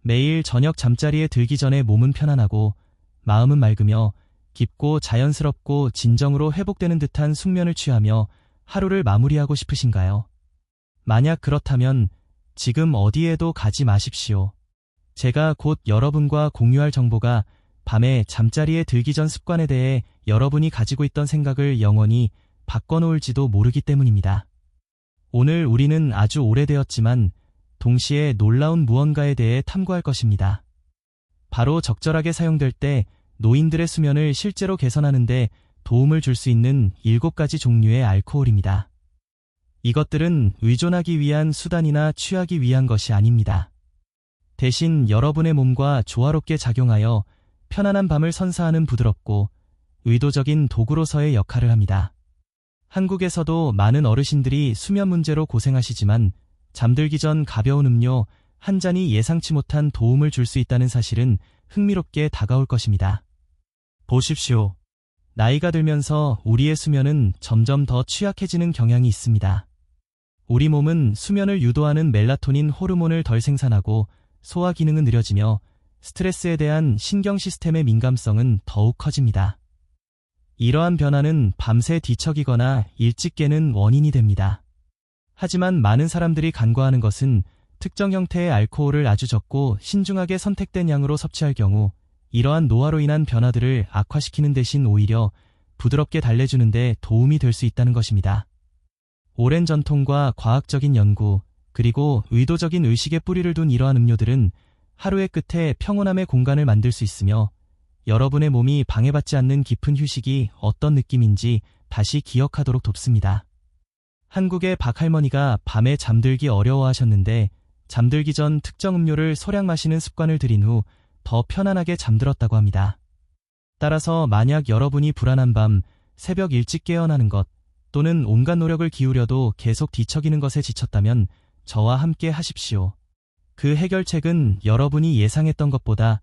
매일 저녁 잠자리에 들기 전에 몸은 편안하고 마음은 맑으며 깊고 자연스럽고 진정으로 회복되는 듯한 숙면을 취하며 하루를 마무리하고 싶으신가요? 만약 그렇다면 지금 어디에도 가지 마십시오. 제가 곧 여러분과 공유할 정보가 밤에 잠자리에 들기 전 습관에 대해 여러분이 가지고 있던 생각을 영원히 바꿔놓을지도 모르기 때문입니다. 오늘 우리는 아주 오래되었지만 동시에 놀라운 무언가에 대해 탐구할 것입니다. 바로 적절하게 사용될 때 노인들의 수면을 실제로 개선하는 데 도움을 줄 수 있는 7가지 종류의 알코올입니다. 이것들은 의존하기 위한 수단이나 취하기 위한 것이 아닙니다. 대신 여러분의 몸과 조화롭게 작용하여 편안한 밤을 선사하는 부드럽고 의도적인 도구로서의 역할을 합니다. 한국에서도 많은 어르신들이 수면 문제로 고생하시지만 잠들기 전 가벼운 음료 한 잔이 예상치 못한 도움을 줄 수 있다는 사실은 흥미롭게 다가올 것입니다. 보십시오. 나이가 들면서 우리의 수면은 점점 더 취약해지는 경향이 있습니다. 우리 몸은 수면을 유도하는 멜라토닌 호르몬을 덜 생산하고 소화 기능은 느려지며 스트레스에 대한 신경 시스템의 민감성은 더욱 커집니다. 이러한 변화는 밤새 뒤척이거나 일찍 깨는 원인이 됩니다. 하지만 많은 사람들이 간과하는 것은 특정 형태의 알코올을 아주 적고 신중하게 선택된 양으로 섭취할 경우 이러한 노화로 인한 변화들을 악화시키는 대신 오히려 부드럽게 달래주는 데 도움이 될 수 있다는 것입니다. 오랜 전통과 과학적인 연구, 그리고 의도적인 의식에 뿌리를 둔 이러한 음료들은 하루의 끝에 평온함의 공간을 만들 수 있으며 여러분의 몸이 방해받지 않는 깊은 휴식이 어떤 느낌인지 다시 기억하도록 돕습니다. 한국의 박할머니가 밤에 잠들기 어려워하셨는데 잠들기 전 특정 음료를 소량 마시는 습관을 들인 후 더 편안하게 잠들었다고 합니다. 따라서 만약 여러분이 불안한 밤, 새벽 일찍 깨어나는 것, 또는 온갖 노력을 기울여도 계속 뒤척이는 것에 지쳤다면 저와 함께 하십시오. 그 해결책은 여러분이 예상했던 것보다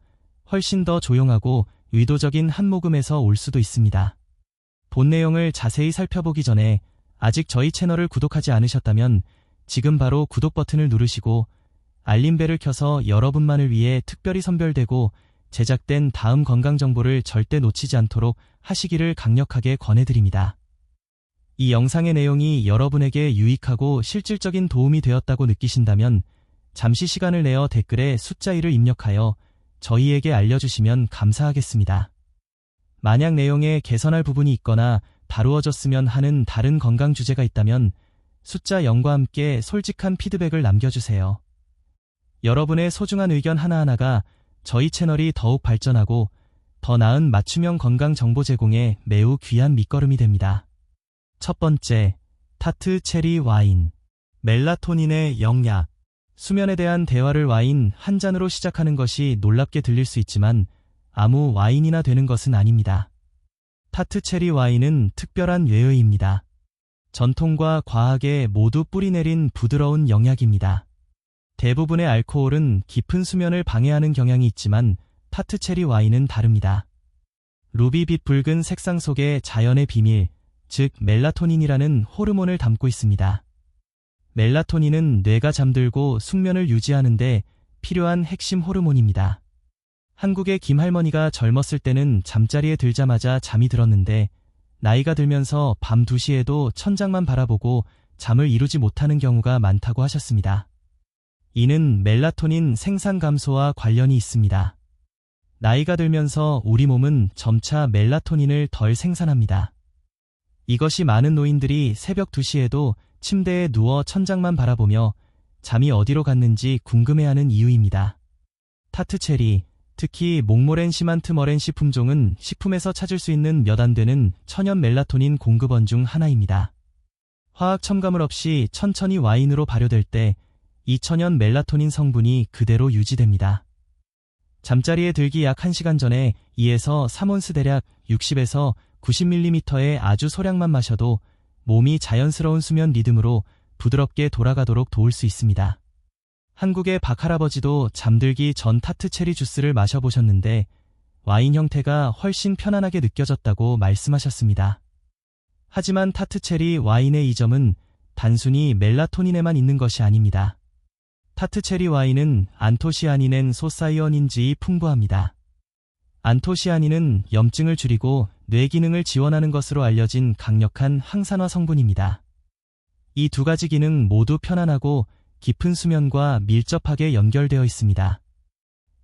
훨씬 더 조용하고 의도적인 한 모금에서 올 수도 있습니다. 본 내용을 자세히 살펴보기 전에 아직 저희 채널을 구독하지 않으셨다면 지금 바로 구독 버튼을 누르시고 알림벨을 켜서 여러분만을 위해 특별히 선별되고 제작된 다음 건강 정보를 절대 놓치지 않도록 하시기를 강력하게 권해드립니다. 이 영상의 내용이 여러분에게 유익하고 실질적인 도움이 되었다고 느끼신다면 잠시 시간을 내어 댓글에 숫자 1을 입력하여 저희에게 알려주시면 감사하겠습니다. 만약 내용에 개선할 부분이 있거나 다루어졌으면 하는 다른 건강 주제가 있다면 숫자 0과 함께 솔직한 피드백을 남겨주세요. 여러분의 소중한 의견 하나하나가 저희 채널이 더욱 발전하고 더 나은 맞춤형 건강 정보 제공에 매우 귀한 밑거름이 됩니다. 첫 번째, 타트 체리 와인. 멜라토닌의 영약. 수면에 대한 대화를 와인 한 잔으로 시작하는 것이 놀랍게 들릴 수 있지만 아무 와인이나 되는 것은 아닙니다. 타트 체리 와인은 특별한 외의입니다. 전통과 과학에 모두 뿌리내린 부드러운 영약입니다. 대부분의 알코올은 깊은 수면을 방해하는 경향이 있지만 타트 체리 와인은 다릅니다. 루비빛 붉은 색상 속에 자연의 비밀, 즉 멜라토닌이라는 호르몬을 담고 있습니다. 멜라토닌은 뇌가 잠들고 숙면을 유지하는 데 필요한 핵심 호르몬입니다. 한국의 김할머니가 젊었을 때는 잠자리에 들자마자 잠이 들었는데 나이가 들면서 밤 2시에도 천장만 바라보고 잠을 이루지 못하는 경우가 많다고 하셨습니다. 이는 멜라토닌 생산 감소와 관련이 있습니다. 나이가 들면서 우리 몸은 점차 멜라토닌을 덜 생산합니다. 이것이 많은 노인들이 새벽 2시에도 침대에 누워 천장만 바라보며 잠이 어디로 갔는지 궁금해하는 이유입니다. 타트체리, 특히 몽모렌시만트 머렌시 품종은 식품에서 찾을 수 있는 몇 안 되는 천연 멜라토닌 공급원 중 하나입니다. 화학 첨가물 없이 천천히 와인으로 발효될 때 이 천연 멜라토닌 성분이 그대로 유지됩니다. 잠자리에 들기 약 1시간 전에 2에서 3온스 대략 60에서 90ml의 아주 소량만 마셔도 몸이 자연스러운 수면 리듬으로 부드럽게 돌아가도록 도울 수 있습니다. 한국의 박할아버지도 잠들기 전 타트 체리 주스를 마셔보셨는데 와인 형태가 훨씬 편안하게 느껴졌다고 말씀하셨습니다. 하지만 타트 체리 와인의 이점은 단순히 멜라토닌에만 있는 것이 아닙니다. 타트체리 와인은 안토시아닌엔 소사이어닌질이 풍부합니다. 안토시아닌은 염증을 줄이고 뇌 기능을 지원하는 것으로 알려진 강력한 항산화 성분입니다. 이 두 가지 기능 모두 편안하고 깊은 수면과 밀접하게 연결되어 있습니다.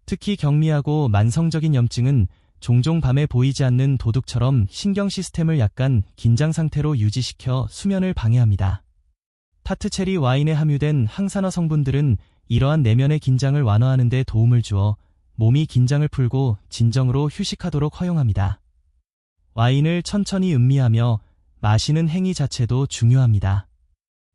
특히 경미하고 만성적인 염증은 종종 밤에 보이지 않는 도둑처럼 신경 시스템을 약간 긴장 상태로 유지시켜 수면을 방해합니다. 타트체리 와인에 함유된 항산화 성분들은 이러한 내면의 긴장을 완화하는 데 도움을 주어 몸이 긴장을 풀고 진정으로 휴식하도록 허용합니다. 와인을 천천히 음미하며 마시는 행위 자체도 중요합니다.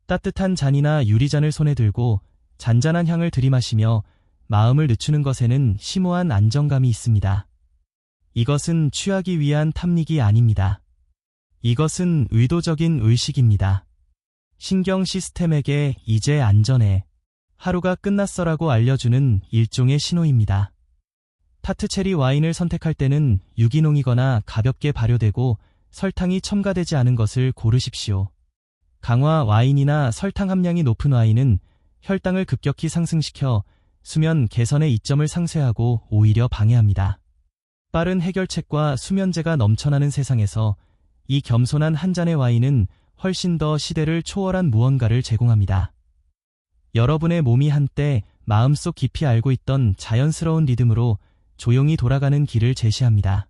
따뜻한 잔이나 유리잔을 손에 들고 잔잔한 향을 들이마시며 마음을 늦추는 것에는 심오한 안정감이 있습니다. 이것은 취하기 위한 탐닉이 아닙니다. 이것은 의도적인 의식입니다. 신경 시스템에게 이제 안전해. 하루가 끝났어라고 알려주는 일종의 신호입니다. 타트체리 와인을 선택할 때는 유기농이거나 가볍게 발효되고 설탕이 첨가되지 않은 것을 고르십시오. 강화 와인이나 설탕 함량이 높은 와인은 혈당을 급격히 상승시켜 수면 개선의 이점을 상쇄하고 오히려 방해합니다. 빠른 해결책과 수면제가 넘쳐나는 세상에서 이 겸손한 한 잔의 와인은 훨씬 더 시대를 초월한 무언가를 제공합니다. 여러분의 몸이 한때 마음속 깊이 알고 있던 자연스러운 리듬으로 조용히 돌아가는 길을 제시합니다.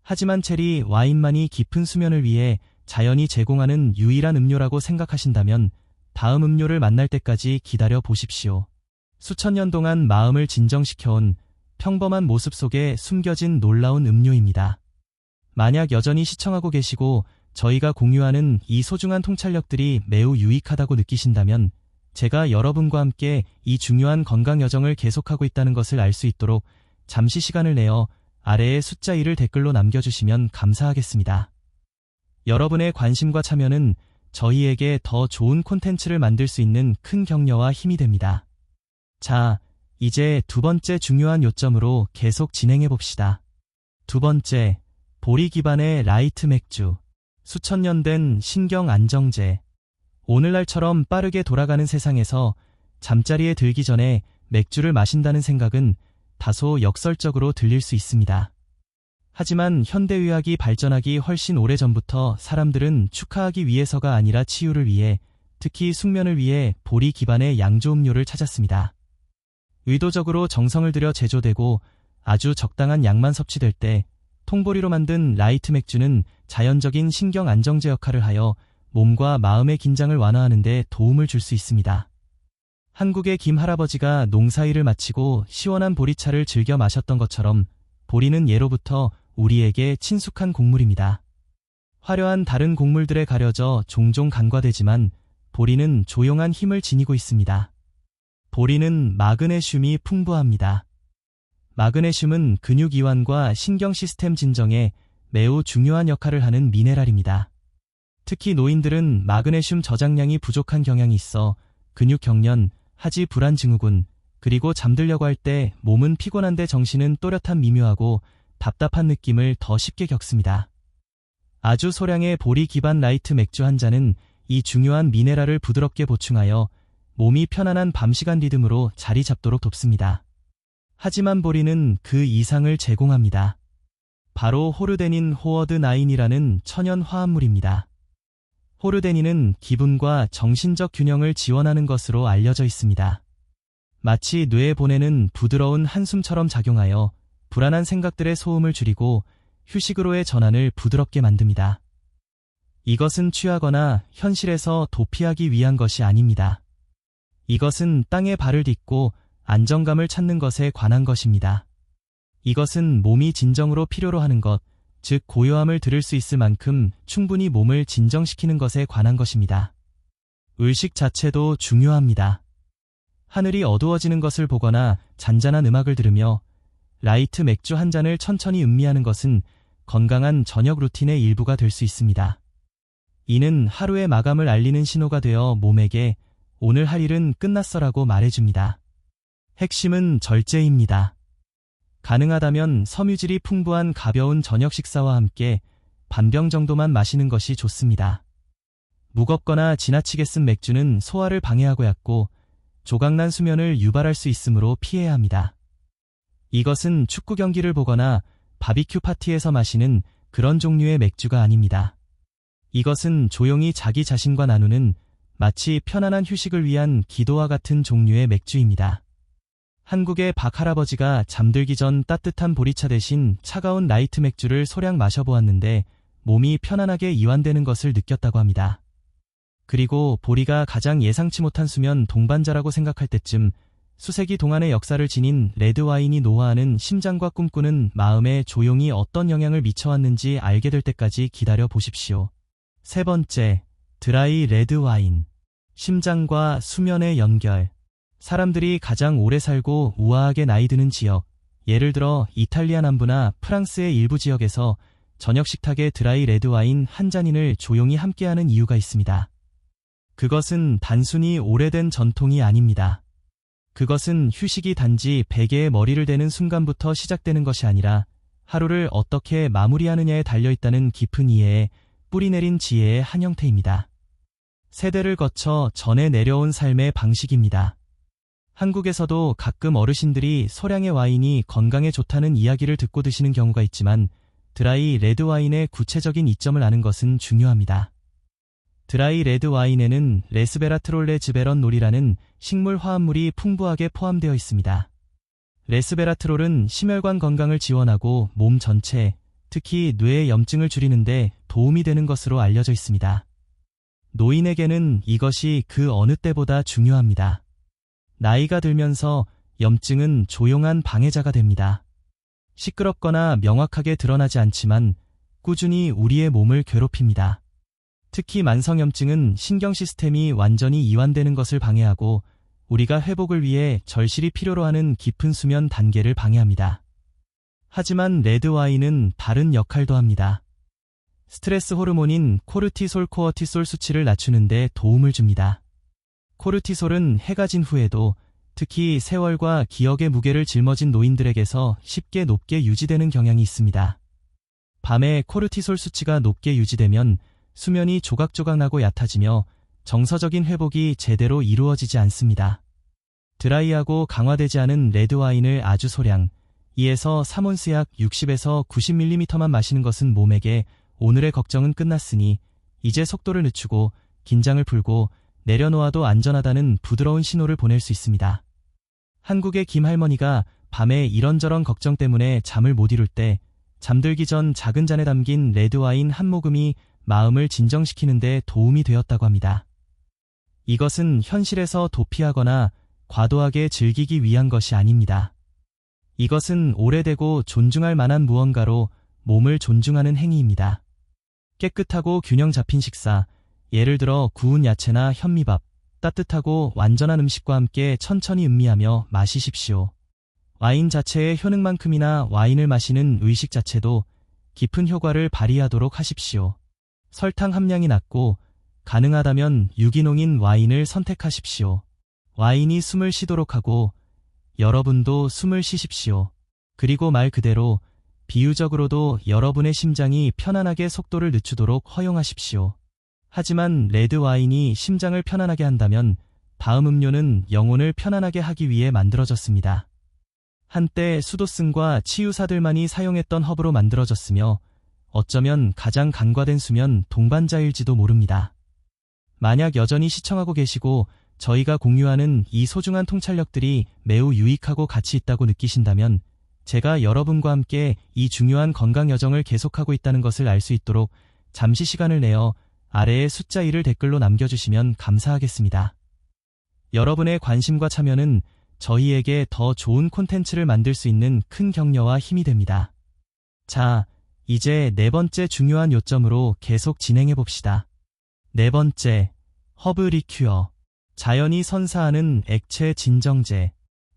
하지만 체리 와인만이 깊은 수면을 위해 자연이 제공하는 유일한 음료라고 생각하신다면 다음 음료를 만날 때까지 기다려 보십시오. 수천 년 동안 마음을 진정시켜온 평범한 모습 속에 숨겨진 놀라운 음료입니다. 만약 여전히 시청하고 계시고 저희가 공유하는 이 소중한 통찰력들이 매우 유익하다고 느끼신다면 제가 여러분과 함께 이 중요한 건강 여정을 계속하고 있다는 것을 알 수 있도록 잠시 시간을 내어 아래의 숫자 1을 댓글로 남겨주시면 감사하겠습니다. 여러분의 관심과 참여는 저희에게 더 좋은 콘텐츠를 만들 수 있는 큰 격려와 힘이 됩니다. 자, 이제 두 번째 중요한 요점으로 계속 진행해 봅시다. 두 번째, 보리 기반의 라이트 맥주. 수천 년 된 신경 안정제. 오늘날처럼 빠르게 돌아가는 세상에서 잠자리에 들기 전에 맥주를 마신다는 생각은 다소 역설적으로 들릴 수 있습니다. 하지만 현대의학이 발전하기 훨씬 오래전부터 사람들은 축하하기 위해서가 아니라 치유를 위해, 특히 숙면을 위해 보리 기반의 양조 음료를 찾았습니다. 의도적으로 정성을 들여 제조되고 아주 적당한 양만 섭취될 때 통보리로 만든 라이트 맥주는 자연적인 신경 안정제 역할을 하여 몸과 마음의 긴장을 완화하는 데 도움을 줄 수 있습니다. 한국의 김 할아버지가 농사일을 마치고 시원한 보리차를 즐겨 마셨던 것처럼 보리는 예로부터 우리에게 친숙한 곡물입니다. 화려한 다른 곡물들에 가려져 종종 간과되지만 보리는 조용한 힘을 지니고 있습니다. 보리는 마그네슘이 풍부합니다. 마그네슘은 근육 이완과 신경 시스템 진정에 매우 중요한 역할을 하는 미네랄입니다. 특히 노인들은 마그네슘 저장량이 부족한 경향이 있어 근육 경련, 하지 불안 증후군, 그리고 잠들려고 할 때 몸은 피곤한데 정신은 또렷한 미묘하고 답답한 느낌을 더 쉽게 겪습니다. 아주 소량의 보리 기반 라이트 맥주 한 잔은 이 중요한 미네랄을 부드럽게 보충하여 몸이 편안한 밤시간 리듬으로 자리 잡도록 돕습니다. 하지만 보리는 그 이상을 제공합니다. 바로 호르데닌 호어드9이라는 천연 화합물입니다. 호르데닌은 기분과 정신적 균형을 지원하는 것으로 알려져 있습니다. 마치 뇌에 보내는 부드러운 한숨처럼 작용하여 불안한 생각들의 소음을 줄이고 휴식으로의 전환을 부드럽게 만듭니다. 이것은 취하거나 현실에서 도피하기 위한 것이 아닙니다. 이것은 땅에 발을 딛고 안정감을 찾는 것에 관한 것입니다. 이것은 몸이 진정으로 필요로 하는 것, 즉 고요함을 들을 수 있을 만큼 충분히 몸을 진정시키는 것에 관한 것입니다. 의식 자체도 중요합니다. 하늘이 어두워지는 것을 보거나 잔잔한 음악을 들으며 라이트 맥주 한 잔을 천천히 음미하는 것은 건강한 저녁 루틴의 일부가 될 수 있습니다. 이는 하루의 마감을 알리는 신호가 되어 몸에게 오늘 할 일은 끝났어라고 말해줍니다. 핵심은 절제입니다. 가능하다면 섬유질이 풍부한 가벼운 저녁 식사와 함께 반병 정도만 마시는 것이 좋습니다. 무겁거나 지나치게 쓴 맥주는 소화를 방해하고 얕고 조각난 수면을 유발할 수 있으므로 피해야 합니다. 이것은 축구 경기를 보거나 바비큐 파티에서 마시는 그런 종류의 맥주가 아닙니다. 이것은 조용히 자기 자신과 나누는 마치 편안한 휴식을 위한 기도와 같은 종류의 맥주입니다. 한국의 박 할아버지가 잠들기 전 따뜻한 보리차 대신 차가운 라이트 맥주를 소량 마셔보았는데 몸이 편안하게 이완되는 것을 느꼈다고 합니다. 그리고 보리가 가장 예상치 못한 수면 동반자라고 생각할 때쯤 수세기 동안의 역사를 지닌 레드와인이 노화하는 심장과 꿈꾸는 마음에 조용히 어떤 영향을 미쳐왔는지 알게 될 때까지 기다려 보십시오. 세 번째, 드라이 레드와인. 심장과 수면의 연결. 사람들이 가장 오래 살고 우아하게 나이 드는 지역, 예를 들어 이탈리아 남부나 프랑스의 일부 지역에서 저녁 식탁에 드라이 레드와인 한 잔인을 조용히 함께하는 이유가 있습니다. 그것은 단순히 오래된 전통이 아닙니다. 그것은 휴식이 단지 베개에 머리를 대는 순간부터 시작되는 것이 아니라 하루를 어떻게 마무리하느냐에 달려있다는 깊은 이해에 뿌리내린 지혜의 한 형태입니다. 세대를 거쳐 전해 내려온 삶의 방식입니다. 한국에서도 가끔 어르신들이 소량의 와인이 건강에 좋다는 이야기를 듣고 드시는 경우가 있지만 드라이 레드와인의 구체적인 이점을 아는 것은 중요합니다. 드라이 레드와인에는 레스베라트롤레즈베런놀이라는 식물 화합물이 풍부하게 포함되어 있습니다. 레스베라트롤은 심혈관 건강을 지원하고 몸 전체, 특히 뇌의 염증을 줄이는 데 도움이 되는 것으로 알려져 있습니다. 노인에게는 이것이 그 어느 때보다 중요합니다. 나이가 들면서 염증은 조용한 방해자가 됩니다. 시끄럽거나 명확하게 드러나지 않지만 꾸준히 우리의 몸을 괴롭힙니다. 특히 만성염증은 신경 시스템이 완전히 이완되는 것을 방해하고 우리가 회복을 위해 절실히 필요로 하는 깊은 수면 단계를 방해합니다. 하지만 레드와인은 다른 역할도 합니다. 스트레스 호르몬인 코르티솔, 코어티솔 수치를 낮추는 데 도움을 줍니다. 코르티솔은 해가 진 후에도 특히 세월과 기억의 무게를 짊어진 노인들에게서 쉽게 높게 유지되는 경향이 있습니다. 밤에 코르티솔 수치가 높게 유지되면 수면이 조각조각 나고 얕아지며 정서적인 회복이 제대로 이루어지지 않습니다. 드라이하고 강화되지 않은 레드와인을 아주 소량, 2에서 3온스 약 60에서 90ml만 마시는 것은 몸에게 오늘의 걱정은 끝났으니 이제 속도를 늦추고 긴장을 풀고 내려놓아도 안전하다는 부드러운 신호를 보낼 수 있습니다. 한국의 김할머니가 밤에 이런저런 걱정 때문에 잠을 못 이룰 때 잠들기 전 작은 잔에 담긴 레드와인 한 모금이 마음을 진정시키는 데 도움이 되었다고 합니다. 이것은 현실에서 도피하거나 과도하게 즐기기 위한 것이 아닙니다. 이것은 오래되고 존중할 만한 무언가로 몸을 존중하는 행위입니다. 깨끗하고 균형 잡힌 식사, 예를 들어 구운 야채나 현미밥, 따뜻하고 완전한 음식과 함께 천천히 음미하며 마시십시오. 와인 자체의 효능만큼이나 와인을 마시는 의식 자체도 깊은 효과를 발휘하도록 하십시오. 설탕 함량이 낮고 가능하다면 유기농인 와인을 선택하십시오. 와인이 숨을 쉬도록 하고 여러분도 숨을 쉬십시오. 그리고 말 그대로 비유적으로도 여러분의 심장이 편안하게 속도를 늦추도록 허용하십시오. 하지만 레드와인이 심장을 편안하게 한다면 다음 음료는 영혼을 편안하게 하기 위해 만들어졌습니다. 한때 수도승과 치유사들만이 사용했던 허브로 만들어졌으며 어쩌면 가장 간과된 수면 동반자일지도 모릅니다. 만약 여전히 시청하고 계시고 저희가 공유하는 이 소중한 통찰력들이 매우 유익하고 가치 있다고 느끼신다면 제가 여러분과 함께 이 중요한 건강 여정을 계속하고 있다는 것을 알 수 있도록 잠시 시간을 내어 아래의 숫자 1을 댓글로 남겨주시면 감사하겠습니다. 여러분의 관심과 참여는 저희에게 더 좋은 콘텐츠를 만들 수 있는 큰 격려와 힘이 됩니다. 자, 이제 네 번째 중요한 요점으로 계속 진행해 봅시다. 네 번째, 허브 리큐어. 자연이 선사하는 액체 진정제.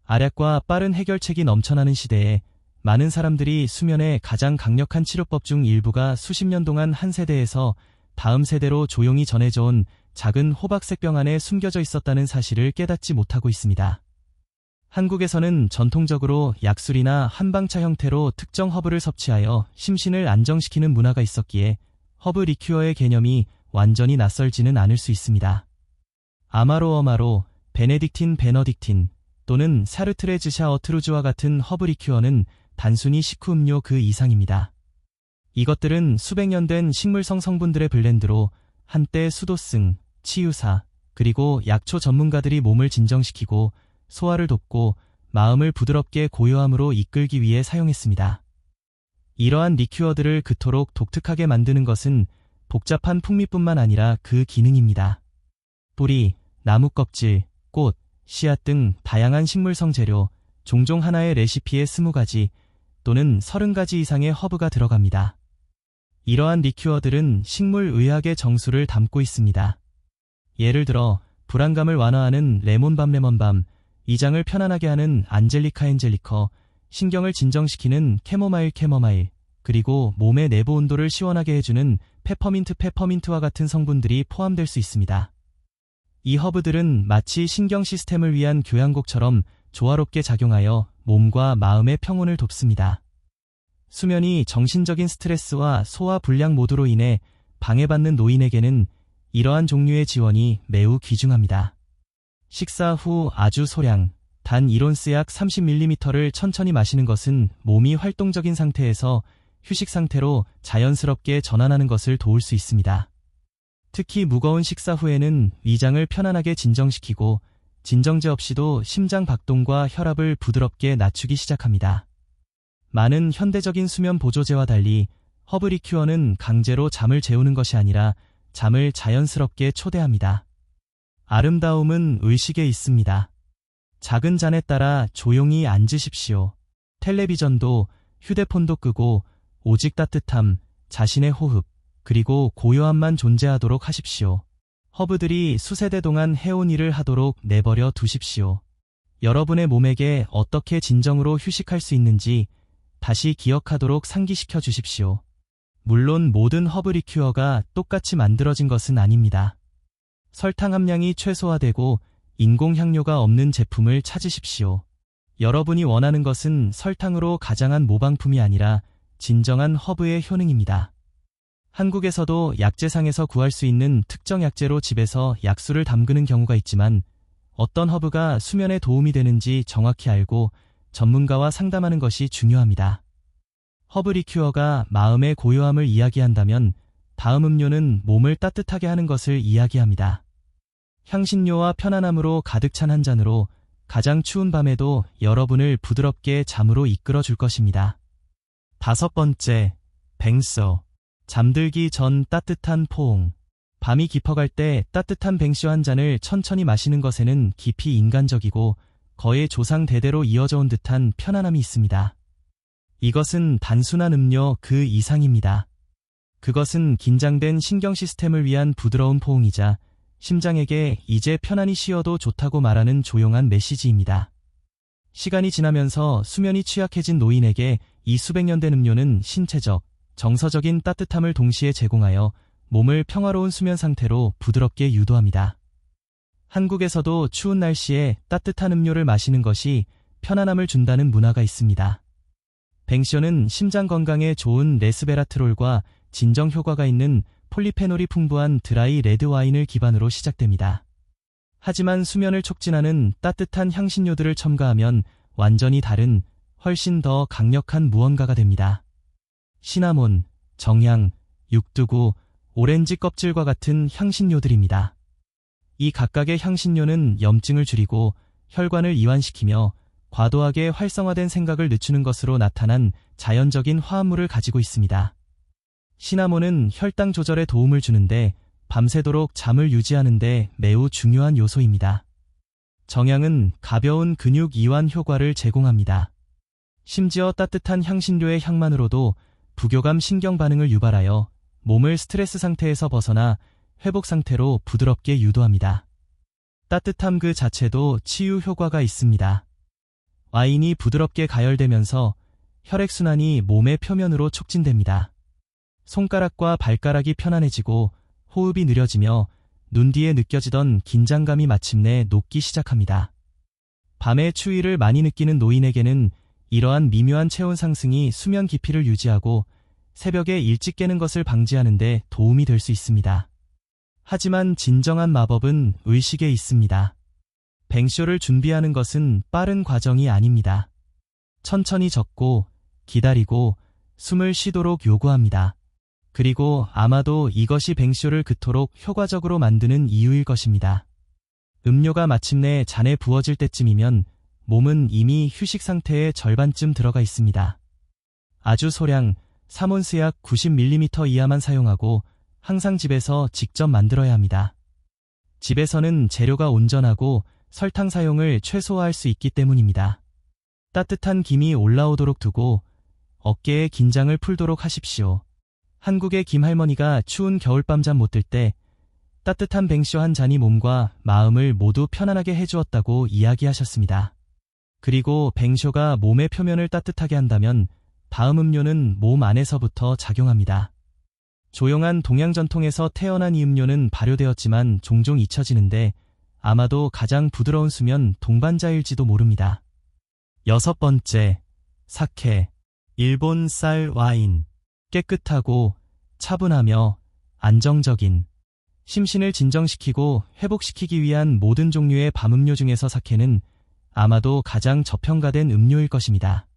알약과 빠른 해결책이 넘쳐나는 시대에 많은 사람들이 수면의 가장 강력한 치료법 중 일부가 수십 년 동안 한 세대에서 다음 세대로 조용히 전해져온 작은 호박색병 안에 숨겨져 있었다는 사실을 깨닫지 못하고 있습니다. 한국에서는 전통적으로 약술이나 한방차 형태로 특정 허브를 섭취하여 심신을 안정시키는 문화가 있었기에 허브 리큐어의 개념이 완전히 낯설지는 않을 수 있습니다. 아마로, 베네딕틴 베너딕틴 또는 사르트레즈샤 어트루즈와 같은 허브 리큐어는 단순히 식후 음료 그 이상입니다. 이것들은 수백 년 된 식물성 성분들의 블렌드로 한때 수도승, 치유사, 그리고 약초 전문가들이 몸을 진정시키고 소화를 돕고 마음을 부드럽게 고요함으로 이끌기 위해 사용했습니다. 이러한 리큐어들을 그토록 독특하게 만드는 것은 복잡한 풍미뿐만 아니라 그 기능입니다. 뿌리, 나무 껍질, 꽃, 씨앗 등 다양한 식물성 재료, 종종 하나의 레시피에 20가지 또는 30가지 이상의 허브가 들어갑니다. 이러한 리큐어들은 식물 의학의 정수를 담고 있습니다. 예를 들어 불안감을 완화하는 레몬밤, 이장을 편안하게 하는 안젤리카 엔젤리커, 신경을 진정시키는 캐모마일, 그리고 몸의 내부 온도를 시원하게 해주는 페퍼민트와 같은 성분들이 포함될 수 있습니다. 이 허브들은 마치 신경 시스템을 위한 교향곡처럼 조화롭게 작용하여 몸과 마음의 평온을 돕습니다. 수면이 정신적인 스트레스와 소화 불량 모두로 인해 방해받는 노인에게는 이러한 종류의 지원이 매우 귀중합니다. 식사 후 아주 소량, 단 1온스 약 30ml를 천천히 마시는 것은 몸이 활동적인 상태에서 휴식 상태로 자연스럽게 전환하는 것을 도울 수 있습니다. 특히 무거운 식사 후에는 위장을 편안하게 진정시키고 진정제 없이도 심장 박동과 혈압을 부드럽게 낮추기 시작합니다. 많은 현대적인 수면 보조제와 달리 허브 리큐어는 강제로 잠을 재우는 것이 아니라 잠을 자연스럽게 초대합니다. 아름다움은 의식에 있습니다. 작은 잔에 따라 조용히 앉으십시오. 텔레비전도 휴대폰도 끄고 오직 따뜻함, 자신의 호흡, 그리고 고요함만 존재하도록 하십시오. 허브들이 수세대 동안 해온 일을 하도록 내버려 두십시오. 여러분의 몸에게 어떻게 진정으로 휴식할 수 있는지 다시 기억하도록 상기시켜 주십시오. 물론 모든 허브 리큐어가 똑같이 만들어진 것은 아닙니다. 설탕 함량이 최소화되고 인공 향료가 없는 제품을 찾으십시오. 여러분이 원하는 것은 설탕으로 가장한 모방품이 아니라 진정한 허브의 효능입니다. 한국에서도 약재상에서 구할 수 있는 특정 약재로 집에서 약수를 담그는 경우가 있지만 어떤 허브가 수면에 도움이 되는지 정확히 알고 전문가와 상담하는 것이 중요합니다. 허브 리큐어가 마음의 고요함을 이야기한다면 다음 음료는 몸을 따뜻하게 하는 것을 이야기합니다. 향신료와 편안함으로 가득 찬 한 잔으로 가장 추운 밤에도 여러분을 부드럽게 잠으로 이끌어 줄 것입니다. 5번째, 뱅쇼. 잠들기 전 따뜻한 포옹. 밤이 깊어갈 때 따뜻한 뱅쇼 한 잔을 천천히 마시는 것에는 깊이 인간적이고 거의 조상 대대로 이어져 온 듯한 편안함이 있습니다. 이것은 단순한 음료 그 이상입니다. 그것은 긴장된 신경 시스템을 위한 부드러운 포옹이자 심장에게 이제 편안히 쉬어도 좋다고 말하는 조용한 메시지입니다. 시간이 지나면서 수면이 취약해진 노인에게 이 수백 년 된 음료는 신체적, 정서적인 따뜻함을 동시에 제공하여 몸을 평화로운 수면 상태로 부드럽게 유도합니다. 한국에서도 추운 날씨에 따뜻한 음료를 마시는 것이 편안함을 준다는 문화가 있습니다. 뱅쇼는 심장 건강에 좋은 레스베라트롤과 진정 효과가 있는 폴리페놀이 풍부한 드라이 레드 와인을 기반으로 시작됩니다. 하지만 수면을 촉진하는 따뜻한 향신료들을 첨가하면 완전히 다른, 훨씬 더 강력한 무언가가 됩니다. 시나몬, 정향, 육두구, 오렌지 껍질과 같은 향신료들입니다. 이 각각의 향신료는 염증을 줄이고 혈관을 이완시키며 과도하게 활성화된 생각을 늦추는 것으로 나타난 자연적인 화합물을 가지고 있습니다. 시나몬은 혈당 조절에 도움을 주는데 밤새도록 잠을 유지하는 데 매우 중요한 요소입니다. 정향은 가벼운 근육 이완 효과를 제공합니다. 심지어 따뜻한 향신료의 향만으로도 부교감 신경 반응을 유발하여 몸을 스트레스 상태에서 벗어나 회복 상태로 부드럽게 유도합니다. 따뜻함 그 자체도 치유 효과가 있습니다. 와인이 부드럽게 가열되면서 혈액순환이 몸의 표면으로 촉진됩니다. 손가락과 발가락이 편안해지고 호흡이 느려지며 눈 뒤에 느껴지던 긴장감이 마침내 녹기 시작합니다. 밤에 추위를 많이 느끼는 노인에게는 이러한 미묘한 체온 상승이 수면 깊이를 유지하고 새벽에 일찍 깨는 것을 방지하는 데 도움이 될 수 있습니다. 하지만 진정한 마법은 의식에 있습니다. 뱅쇼를 준비하는 것은 빠른 과정이 아닙니다. 천천히 적고 기다리고 숨을 쉬도록 요구합니다. 그리고 아마도 이것이 뱅쇼를 그토록 효과적으로 만드는 이유일 것입니다. 음료가 마침내 잔에 부어질 때쯤이면 몸은 이미 휴식 상태의 절반쯤 들어가 있습니다. 아주 소량 3온스 약 90ml 이하만 사용하고 항상 집에서 직접 만들어야 합니다. 집에서는 재료가 온전하고 설탕 사용을 최소화할 수 있기 때문입니다. 따뜻한 김이 올라오도록 두고 어깨에 긴장을 풀도록 하십시오. 한국의 김할머니가 추운 겨울밤 잠 못 들 때 따뜻한 뱅쇼 한 잔이 몸과 마음을 모두 편안하게 해주었다고 이야기하셨습니다. 그리고 뱅쇼가 몸의 표면을 따뜻하게 한다면 다음 음료는 몸 안에서부터 작용합니다. 조용한 동양 전통에서 태어난 이 음료는 발효되었지만 종종 잊혀지는데 아마도 가장 부드러운 수면 동반자일지도 모릅니다. 6번째, 사케. 일본 쌀 와인. 깨끗하고 차분하며 안정적인, 심신을 진정시키고 회복시키기 위한 모든 종류의 밤음료 중에서 사케는 아마도 가장 저평가된 음료일 것입니다.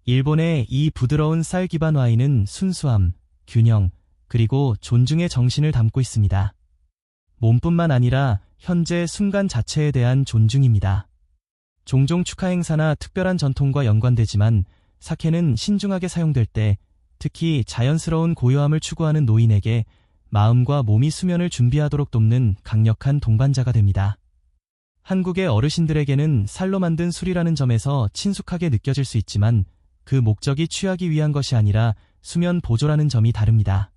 일본의 이 부드러운 쌀 기반 와인은 순수함, 균형, 그리고 존중의 정신을 담고 있습니다. 몸뿐만 아니라 현재 순간 자체에 대한 존중입니다. 종종 축하 행사나 특별한 전통과 연관되지만 사케는 신중하게 사용될 때 특히 자연스러운 고요함을 추구하는 노인에게 마음과 몸이 수면을 준비하도록 돕는 강력한 동반자가 됩니다. 한국의 어르신들에게는 쌀로 만든 술이라는 점에서 친숙하게 느껴질 수 있지만 그 목적이 취하기 위한 것이 아니라 수면 보조라는 점이 다릅니다.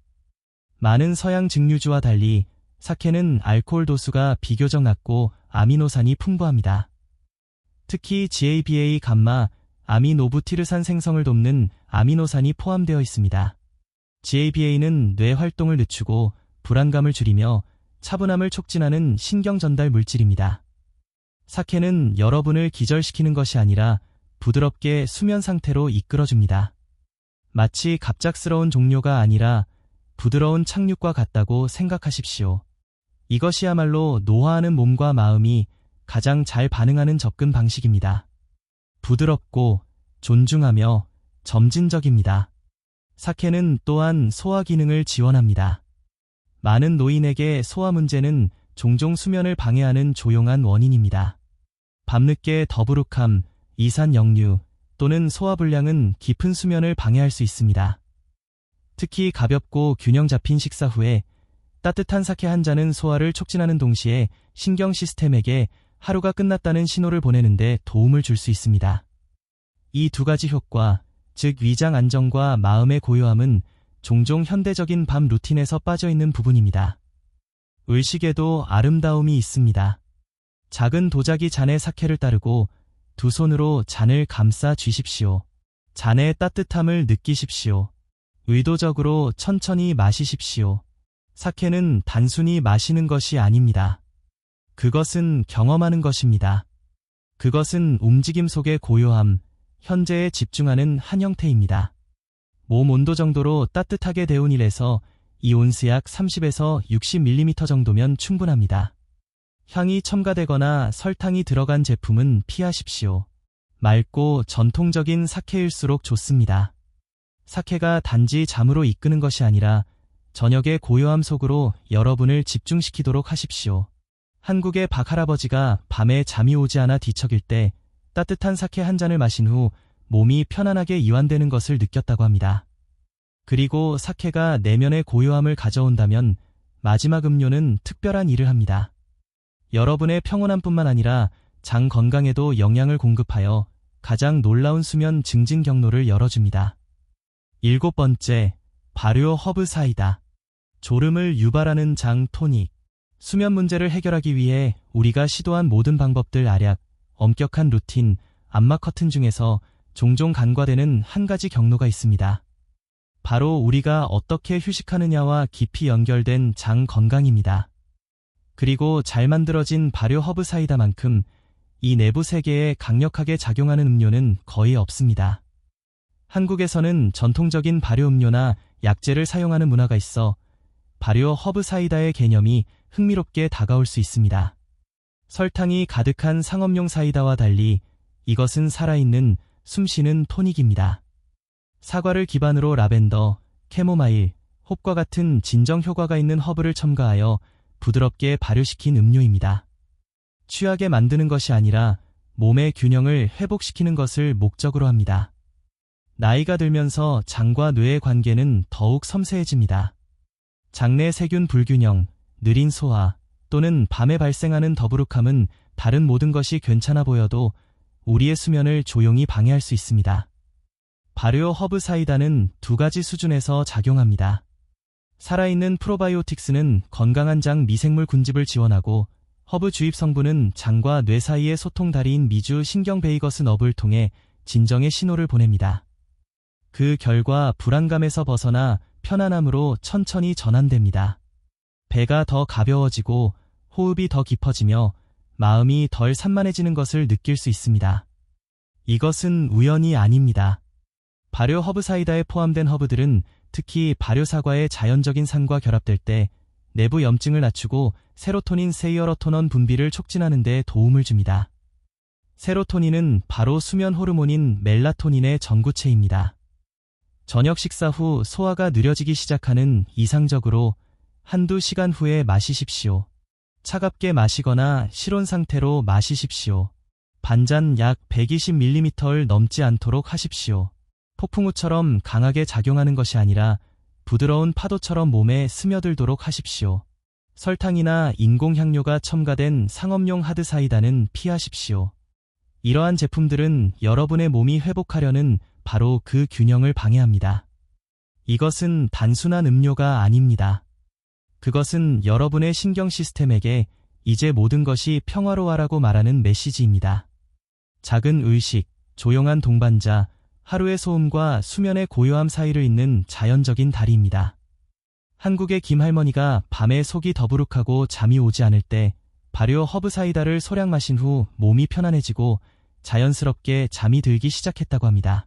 많은 서양 증류주와 달리 사케는 알코올 도수가 비교적 낮고 아미노산이 풍부합니다. 특히 GABA 감마 아미노부티르산 생성을 돕는 아미노산이 포함되어 있습니다. GABA는 뇌 활동을 늦추고 불안감을 줄이며 차분함을 촉진하는 신경 전달 물질입니다. 사케는 여러분을 기절시키는 것이 아니라 부드럽게 수면 상태로 이끌어줍니다. 마치 갑작스러운 종료가 아니라 부드러운 착륙과 같다고 생각하십시오. 이것이야말로 노화하는 몸과 마음이 가장 잘 반응하는 접근 방식입니다. 부드럽고 존중하며 점진적입니다. 사케는 또한 소화 기능을 지원합니다. 많은 노인에게 소화 문제는 종종 수면을 방해하는 조용한 원인입니다. 밤늦게 더부룩함, 이산 역류 또는 소화불량은 깊은 수면을 방해할 수 있습니다. 특히 가볍고 균형 잡힌 식사 후에 따뜻한 사케 한 잔은 소화를 촉진하는 동시에 신경 시스템에게 하루가 끝났다는 신호를 보내는데 도움을 줄 수 있습니다. 이 두 가지 효과, 즉 위장 안정과 마음의 고요함은 종종 현대적인 밤 루틴에서 빠져있는 부분입니다. 의식에도 아름다움이 있습니다. 작은 도자기 잔에 사케를 따르고 두 손으로 잔을 감싸 쥐십시오. 잔의 따뜻함을 느끼십시오. 의도적으로 천천히 마시십시오. 사케는 단순히 마시는 것이 아닙니다. 그것은 경험하는 것입니다. 그것은 움직임 속의 고요함, 현재에 집중하는 한 형태입니다. 몸 온도 정도로 따뜻하게 데운 1에서 2온스 약 30에서 60ml 정도면 충분합니다. 향이 첨가되거나 설탕이 들어간 제품은 피하십시오. 맑고 전통적인 사케일수록 좋습니다. 사케가 단지 잠으로 이끄는 것이 아니라 저녁의 고요함 속으로 여러분을 집중시키도록 하십시오. 한국의 박할아버지가 밤에 잠이 오지 않아 뒤척일 때 따뜻한 사케 한 잔을 마신 후 몸이 편안하게 이완되는 것을 느꼈다고 합니다. 그리고 사케가 내면의 고요함을 가져온다면 마지막 음료는 특별한 일을 합니다. 여러분의 평온함뿐만 아니라 장 건강에도 영양을 공급하여 가장 놀라운 수면 증진 경로를 열어줍니다. 7번째, 발효 허브 사이다. 졸음을 유발하는 장 토닉. 수면 문제를 해결하기 위해 우리가 시도한 모든 방법들 아략, 엄격한 루틴, 암막 커튼 중에서 종종 간과되는 한 가지 경로가 있습니다. 바로 우리가 어떻게 휴식하느냐와 깊이 연결된 장 건강입니다. 그리고 잘 만들어진 발효 허브 사이다만큼 이 내부 세계에 강력하게 작용하는 음료는 거의 없습니다. 한국에서는 전통적인 발효 음료나 약재를 사용하는 문화가 있어 발효 허브 사이다의 개념이 흥미롭게 다가올 수 있습니다. 설탕이 가득한 상업용 사이다와 달리 이것은 살아있는 숨쉬는 토닉입니다. 사과를 기반으로 라벤더, 캐모마일, 홉과 같은 진정 효과가 있는 허브를 첨가하여 부드럽게 발효시킨 음료입니다. 취하게 만드는 것이 아니라 몸의 균형을 회복시키는 것을 목적으로 합니다. 나이가 들면서 장과 뇌의 관계는 더욱 섬세해집니다. 장내 세균 불균형, 느린 소화 또는 밤에 발생하는 더부룩함은 다른 모든 것이 괜찮아 보여도 우리의 수면을 조용히 방해할 수 있습니다. 발효 허브 사이다는 두 가지 수준에서 작용합니다. 살아있는 프로바이오틱스는 건강한 장 미생물 군집을 지원하고 허브 주입 성분은 장과 뇌 사이의 소통 다리인 미주 신경 베이거스 너브를 통해 진정의 신호를 보냅니다. 그 결과 불안감에서 벗어나 편안함으로 천천히 전환됩니다. 배가 더 가벼워지고 호흡이 더 깊어지며 마음이 덜 산만해지는 것을 느낄 수 있습니다. 이것은 우연이 아닙니다. 발효 허브 사이다에 포함된 허브들은 특히 발효 사과의 자연적인 산과 결합될 때 내부 염증을 낮추고 세로토닌 세이어로토넌 분비를 촉진하는 데 도움을 줍니다. 세로토닌은 바로 수면 호르몬인 멜라토닌의 전구체입니다. 저녁 식사 후 소화가 느려지기 시작하는 이상적으로 한두 시간 후에 마시십시오. 차갑게 마시거나 실온 상태로 마시십시오. 반잔 약 120ml를 넘지 않도록 하십시오. 폭풍우처럼 강하게 작용하는 것이 아니라 부드러운 파도처럼 몸에 스며들도록 하십시오. 설탕이나 인공향료가 첨가된 상업용 하드 사이다는 피하십시오. 이러한 제품들은 여러분의 몸이 회복하려는 바로 그 균형을 방해합니다. 이것은 단순한 음료가 아닙니다. 그것은 여러분의 신경 시스템에게 이제 모든 것이 평화로워라고 말하는 메시지입니다. 작은 의식, 조용한 동반자, 하루의 소음과 수면의 고요함 사이를 잇는 자연적인 다리입니다. 한국의 김할머니가 밤에 속이 더부룩하고 잠이 오지 않을 때 발효 허브 사이다를 소량 마신 후 몸이 편안해지고 자연스럽게 잠이 들기 시작했다고 합니다.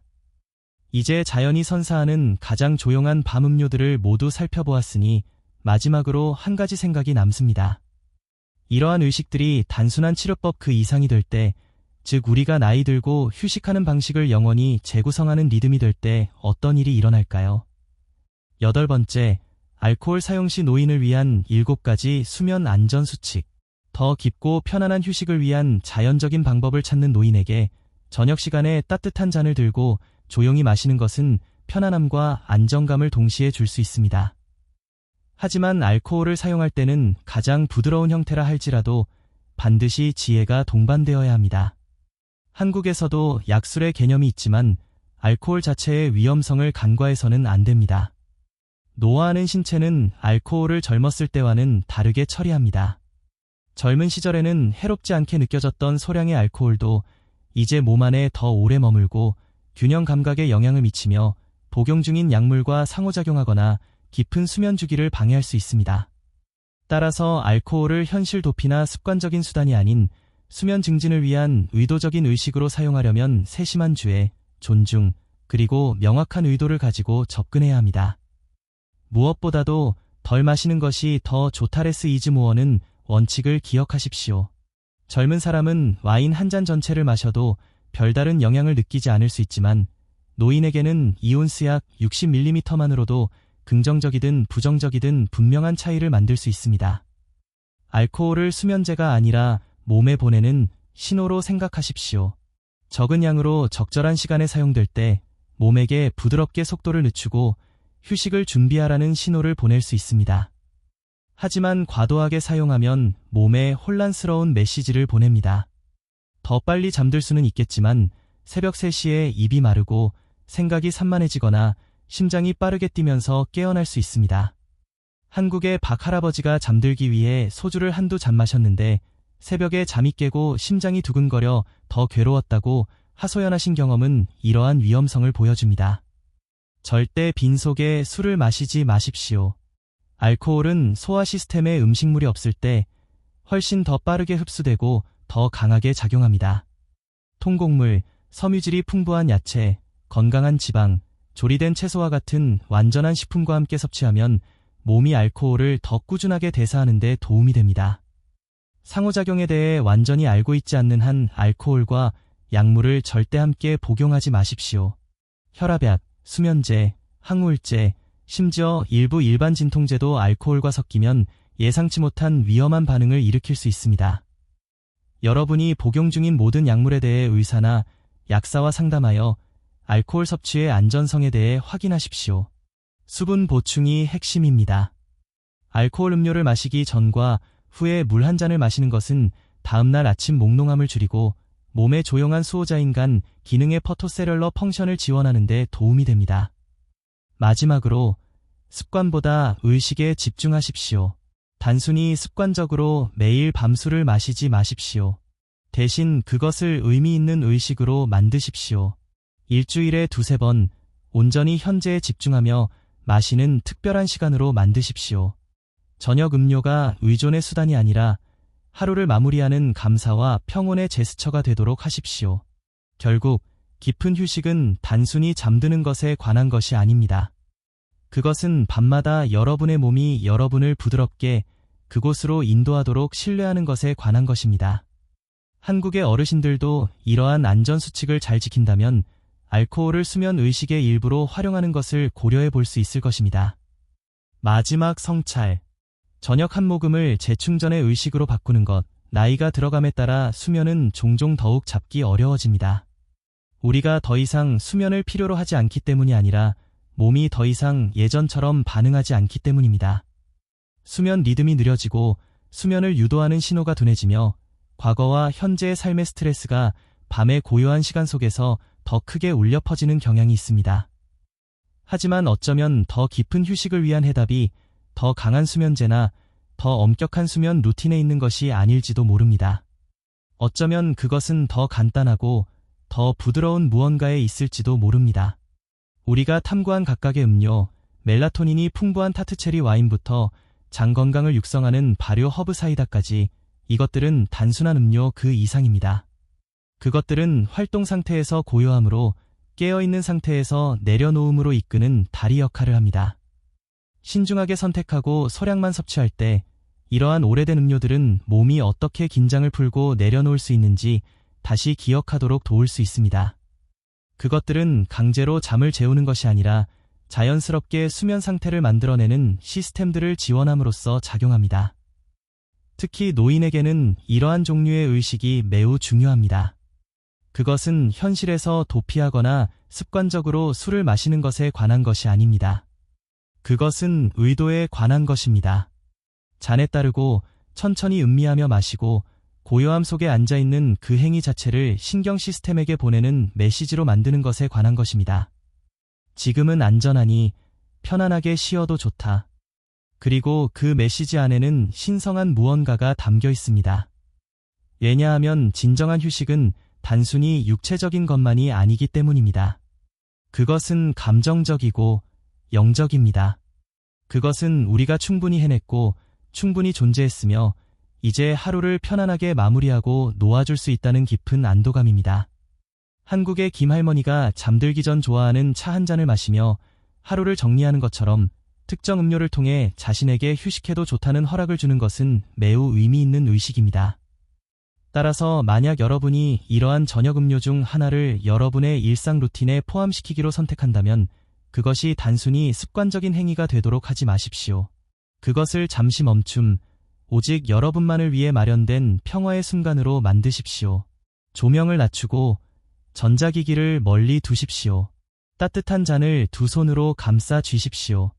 이제 자연이 선사하는 가장 조용한 밤 음료들을 모두 살펴보았으니 마지막으로 한 가지 생각이 남습니다. 이러한 의식들이 단순한 치료법 그 이상이 될 때, 즉 우리가 나이 들고 휴식하는 방식을 영원히 재구성하는 리듬이 될 때 어떤 일이 일어날까요? 8번째, 알코올 사용 시 노인을 위한 7가지 수면 안전 수칙. 더 깊고 편안한 휴식을 위한 자연적인 방법을 찾는 노인에게 저녁 시간에 따뜻한 잔을 들고 조용히 마시는 것은 편안함과 안정감을 동시에 줄 수 있습니다. 하지만 알코올을 사용할 때는 가장 부드러운 형태라 할지라도 반드시 지혜가 동반되어야 합니다. 한국에서도 약술의 개념이 있지만 알코올 자체의 위험성을 간과해서는 안 됩니다. 노화하는 신체는 알코올을 젊었을 때와는 다르게 처리합니다. 젊은 시절에는 해롭지 않게 느껴졌던 소량의 알코올도 이제 몸 안에 더 오래 머물고 균형 감각에 영향을 미치며 복용 중인 약물과 상호작용하거나 깊은 수면 주기를 방해할 수 있습니다. 따라서 알코올을 현실 도피나 습관적인 수단이 아닌 수면 증진을 위한 의도적인 의식으로 사용하려면 세심한 주의, 존중, 그리고 명확한 의도를 가지고 접근해야 합니다. 무엇보다도 덜 마시는 것이 더 좋다 레스 이즈 모어는 원칙을 기억하십시오. 젊은 사람은 와인 한 잔 전체를 마셔도 별다른 영향을 느끼지 않을 수 있지만 노인에게는 이온스 약 60ml만으로도 긍정적이든 부정적이든 분명한 차이를 만들 수 있습니다. 알코올을 수면제가 아니라 몸에 보내는 신호로 생각하십시오. 적은 양으로 적절한 시간에 사용될 때 몸에게 부드럽게 속도를 늦추고 휴식을 준비하라는 신호를 보낼 수 있습니다. 하지만 과도하게 사용하면 몸에 혼란스러운 메시지를 보냅니다. 더 빨리 잠들 수는 있겠지만 새벽 3시에 입이 마르고 생각이 산만해지거나 심장이 빠르게 뛰면서 깨어날 수 있습니다. 한국의 박 할아버지가 잠들기 위해 소주를 한두 잔 마셨는데 새벽에 잠이 깨고 심장이 두근거려 더 괴로웠다고 하소연하신 경험은 이러한 위험성을 보여줍니다. 절대 빈속에 술을 마시지 마십시오. 알코올은 소화 시스템에 음식물이 없을 때 훨씬 더 빠르게 흡수되고 더 강하게 작용합니다. 통곡물, 섬유질이 풍부한 야채, 건강한 지방, 조리된 채소와 같은 완전한 식품과 함께 섭취하면 몸이 알코올을 더 꾸준하게 대사하는 데 도움이 됩니다. 상호작용에 대해 완전히 알고 있지 않는 한 알코올과 약물을 절대 함께 복용하지 마십시오. 혈압약, 수면제, 항우울제, 심지어 일부 일반 진통제도 알코올과 섞이면 예상치 못한 위험한 반응을 일으킬 수 있습니다. 여러분이 복용 중인 모든 약물에 대해 의사나 약사와 상담하여 알코올 섭취의 안전성에 대해 확인하십시오. 수분 보충이 핵심입니다. 알코올 음료를 마시기 전과 후에 물 한 잔을 마시는 것은 다음날 아침 몽롱함을 줄이고 몸의 조용한 수호자인 간 기능의 포토셀룰러 펑션을 지원하는 데 도움이 됩니다. 마지막으로 습관보다 의식에 집중하십시오. 단순히 습관적으로 매일 밤술을 마시지 마십시오. 대신 그것을 의미 있는 의식으로 만드십시오. 일주일에 2~3번 온전히 현재에 집중하며 마시는 특별한 시간으로 만드십시오. 저녁 음료가 의존의 수단이 아니라 하루를 마무리하는 감사와 평온의 제스처가 되도록 하십시오. 결국 깊은 휴식은 단순히 잠드는 것에 관한 것이 아닙니다. 그것은 밤마다 여러분의 몸이 여러분을 부드럽게 그곳으로 인도하도록 신뢰하는 것에 관한 것입니다. 한국의 어르신들도 이러한 안전수칙을 잘 지킨다면 알코올을 수면 의식의 일부로 활용하는 것을 고려해 볼 수 있을 것입니다. 마지막 성찰. 저녁 한 모금을 재충전의 의식으로 바꾸는 것. 나이가 들어감에 따라 수면은 종종 더욱 잡기 어려워집니다. 우리가 더 이상 수면을 필요로 하지 않기 때문이 아니라 몸이 더 이상 예전처럼 반응하지 않기 때문입니다. 수면 리듬이 느려지고 수면을 유도하는 신호가 둔해지며 과거와 현재의 삶의 스트레스가 밤의 고요한 시간 속에서 더 크게 울려 퍼지는 경향이 있습니다. 하지만 어쩌면 더 깊은 휴식을 위한 해답이 더 강한 수면제나 더 엄격한 수면 루틴에 있는 것이 아닐지도 모릅니다. 어쩌면 그것은 더 간단하고 더 부드러운 무언가에 있을지도 모릅니다. 우리가 탐구한 각각의 음료, 멜라토닌이 풍부한 타트체리 와인부터 장 건강을 육성하는 발효 허브 사이다까지 이것들은 단순한 음료 그 이상입니다. 그것들은 활동 상태에서 고요함으로 깨어있는 상태에서 내려놓음으로 이끄는 다리 역할을 합니다. 신중하게 선택하고 소량만 섭취할 때 이러한 오래된 음료들은 몸이 어떻게 긴장을 풀고 내려놓을 수 있는지 다시 기억하도록 도울 수 있습니다. 그것들은 강제로 잠을 재우는 것이 아니라 자연스럽게 수면 상태를 만들어내는 시스템들을 지원함으로써 작용합니다. 특히 노인에게는 이러한 종류의 의식이 매우 중요합니다. 그것은 현실에서 도피하거나 습관적으로 술을 마시는 것에 관한 것이 아닙니다. 그것은 의도에 관한 것입니다. 잔에 따르고 천천히 음미하며 마시고 고요함 속에 앉아있는 그 행위 자체를 신경 시스템에게 보내는 메시지로 만드는 것에 관한 것입니다. 지금은 안전하니 편안하게 쉬어도 좋다. 그리고 그 메시지 안에는 신성한 무언가가 담겨 있습니다. 왜냐하면 진정한 휴식은 단순히 육체적인 것만이 아니기 때문입니다. 그것은 감정적이고 영적입니다. 그것은 우리가 충분히 해냈고 충분히 존재했으며 이제 하루를 편안하게 마무리하고 놓아줄 수 있다는 깊은 안도감입니다. 한국의 김할머니가 잠들기 전 좋아하는 차 한 잔을 마시며 하루를 정리하는 것처럼 특정 음료를 통해 자신에게 휴식해도 좋다는 허락을 주는 것은 매우 의미 있는 의식입니다. 따라서 만약 여러분이 이러한 저녁 음료 중 하나를 여러분의 일상 루틴에 포함시키기로 선택한다면 그것이 단순히 습관적인 행위가 되도록 하지 마십시오. 그것을 잠시 멈춤, 오직 여러분만을 위해 마련된 평화의 순간으로 만드십시오. 조명을 낮추고 전자기기를 멀리 두십시오. 따뜻한 잔을 두 손으로 감싸 쥐십시오.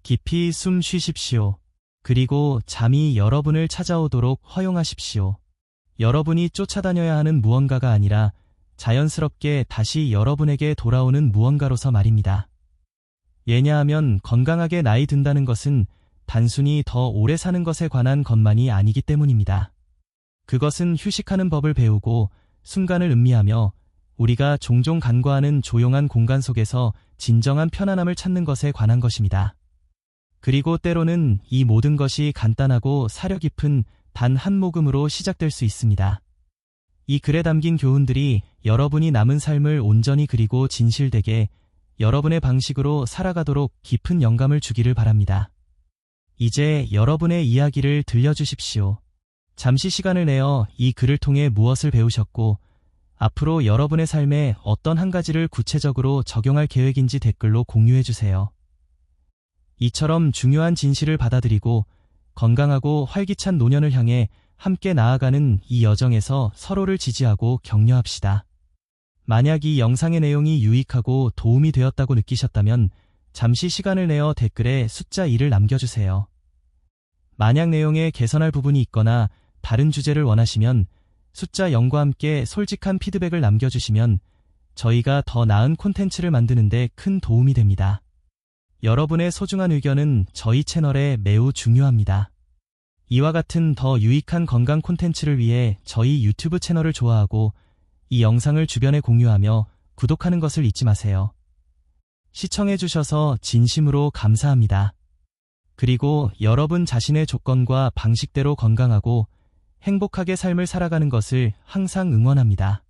깊이 숨 쉬십시오. 그리고 잠이 여러분을 찾아오도록 허용하십시오. 여러분이 쫓아다녀야 하는 무언가가 아니라 자연스럽게 다시 여러분에게 돌아오는 무언가로서 말입니다. 왜냐하면 건강하게 나이 든다는 것은 단순히 더 오래 사는 것에 관한 것만이 아니기 때문입니다. 그것은 휴식하는 법을 배우고 순간을 음미하며 우리가 종종 간과하는 조용한 공간 속에서 진정한 편안함을 찾는 것에 관한 것입니다. 그리고 때로는 이 모든 것이 간단하고 사려 깊은 단 한 모금으로 시작될 수 있습니다. 이 글에 담긴 교훈들이 여러분이 남은 삶을 온전히 그리고 진실되게 여러분의 방식으로 살아가도록 깊은 영감을 주기를 바랍니다. 이제 여러분의 이야기를 들려주십시오. 잠시 시간을 내어 이 글을 통해 무엇을 배우셨고 앞으로 여러분의 삶에 어떤 한 가지를 구체적으로 적용할 계획인지 댓글로 공유해 주세요. 이처럼 중요한 진실을 받아들이고 건강하고 활기찬 노년을 향해 함께 나아가는 이 여정에서 서로를 지지하고 격려합시다. 만약 이 영상의 내용이 유익하고 도움이 되었다고 느끼셨다면 잠시 시간을 내어 댓글에 숫자 2를 남겨주세요. 만약 내용에 개선할 부분이 있거나 다른 주제를 원하시면 숫자 0과 함께 솔직한 피드백을 남겨주시면 저희가 더 나은 콘텐츠를 만드는 데 큰 도움이 됩니다. 여러분의 소중한 의견은 저희 채널에 매우 중요합니다. 이와 같은 더 유익한 건강 콘텐츠를 위해 저희 유튜브 채널을 좋아하고 이 영상을 주변에 공유하며 구독하는 것을 잊지 마세요. 시청해주셔서 진심으로 감사합니다. 그리고 여러분 자신의 조건과 방식대로 건강하고 행복하게 삶을 살아가는 것을 항상 응원합니다.